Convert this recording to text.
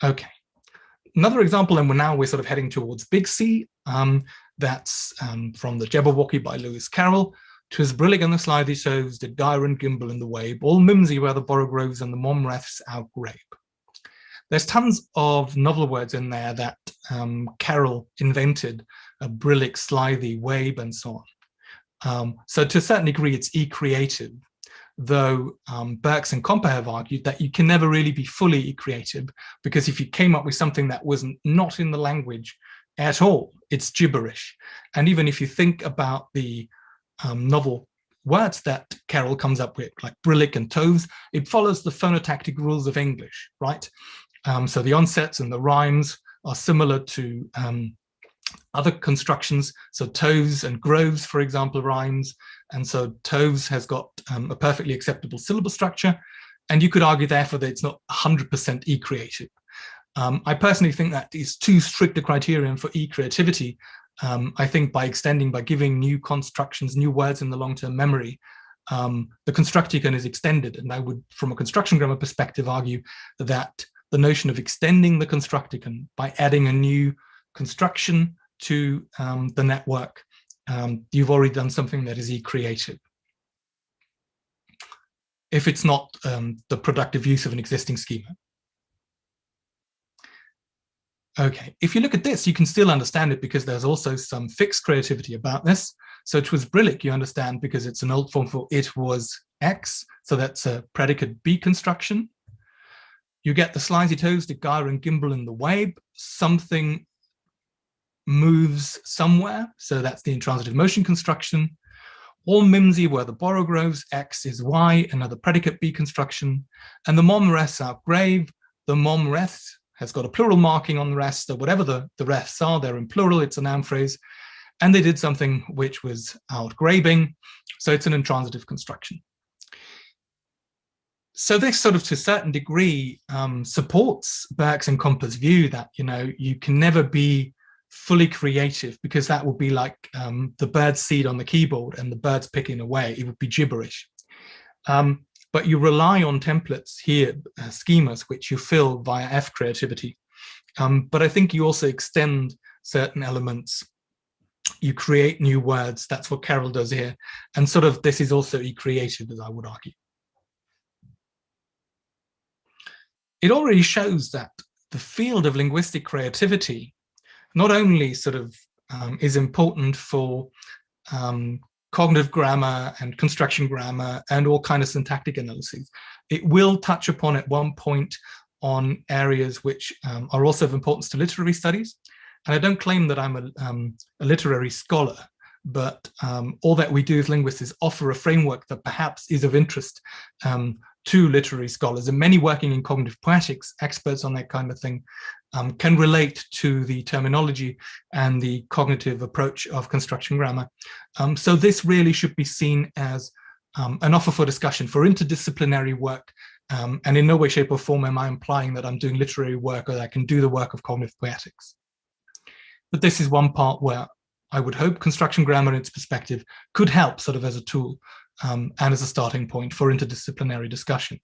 Okay. Another example, and we're sort of heading towards big C. That's from the Jabberwocky by Lewis Carroll. "'Twas brillig and the slithy shows, did gyre and gimble in the wabe, all mimsy where the borogroves and the momreths outgrabe." There's tons of novel words in there that Carroll invented, a brillig, slithy, wabe, and so on. So to a certain degree, it's e-creative, though Bergs and Comper have argued that you can never really be fully e-creative, because if you came up with something that was not in the language at all, it's gibberish. And even if you think about the novel words that Carroll comes up with, like brillig and toves, it follows the phonotactic rules of English, right? So the onsets and the rhymes are similar to other constructions. So toves and groves, for example, rhymes. And so toves has got a perfectly acceptable syllable structure. And you could argue, therefore, that it's not 100% e-creative. I personally think that is too strict a criterion for e-creativity. I think by giving new constructions, new words in the long-term memory, the constructicon is extended. And I would, from a construction grammar perspective, argue that the notion of extending the constructicon by adding a new construction to the network, you've already done something that is e-creative, if it's not the productive use of an existing schema. Okay, if you look at this, you can still understand it because there's also some fixed creativity about this. So "'twas brillig," you understand, because it's an old form for "it was X," so that's a predicate B construction. You get the slithy toes, the gyre and gimble in the wabe. Something moves somewhere, so that's the intransitive motion construction. All mimsy were the borogroves, X is Y, another predicate B construction. And the momreths outgrave, the momreths has got a plural marking on the rest, so whatever the refs are, they're in plural, it's a noun phrase. And they did something which was outgrabing, so it's an intransitive construction. So this sort of, to a certain degree, supports Bergs and Comper's view that, you can never be fully creative, because that would be like the bird's seed on the keyboard and the bird's picking away. It would be gibberish. But you rely on templates here, schemas, which you fill via F creativity. But I think you also extend certain elements. You create new words. That's what Carroll does here. And sort of this is also e-creative, as I would argue. It already shows that the field of linguistic creativity not only sort of is important for cognitive grammar and construction grammar and all kind of syntactic analyses, it will touch upon at one point on areas which are also of importance to literary studies. And I don't claim that I'm a literary scholar, but all that we do as linguists is offer a framework that perhaps is of interest to literary scholars. And many working in cognitive poetics, experts on that kind of thing, can relate to the terminology and the cognitive approach of construction grammar. So this really should be seen as an offer for discussion, for interdisciplinary work. And in no way, shape or form am I implying that I'm doing literary work or that I can do the work of cognitive poetics. But this is one part where I would hope construction grammar and its perspective could help sort of as a tool and as a starting point for interdisciplinary discussion.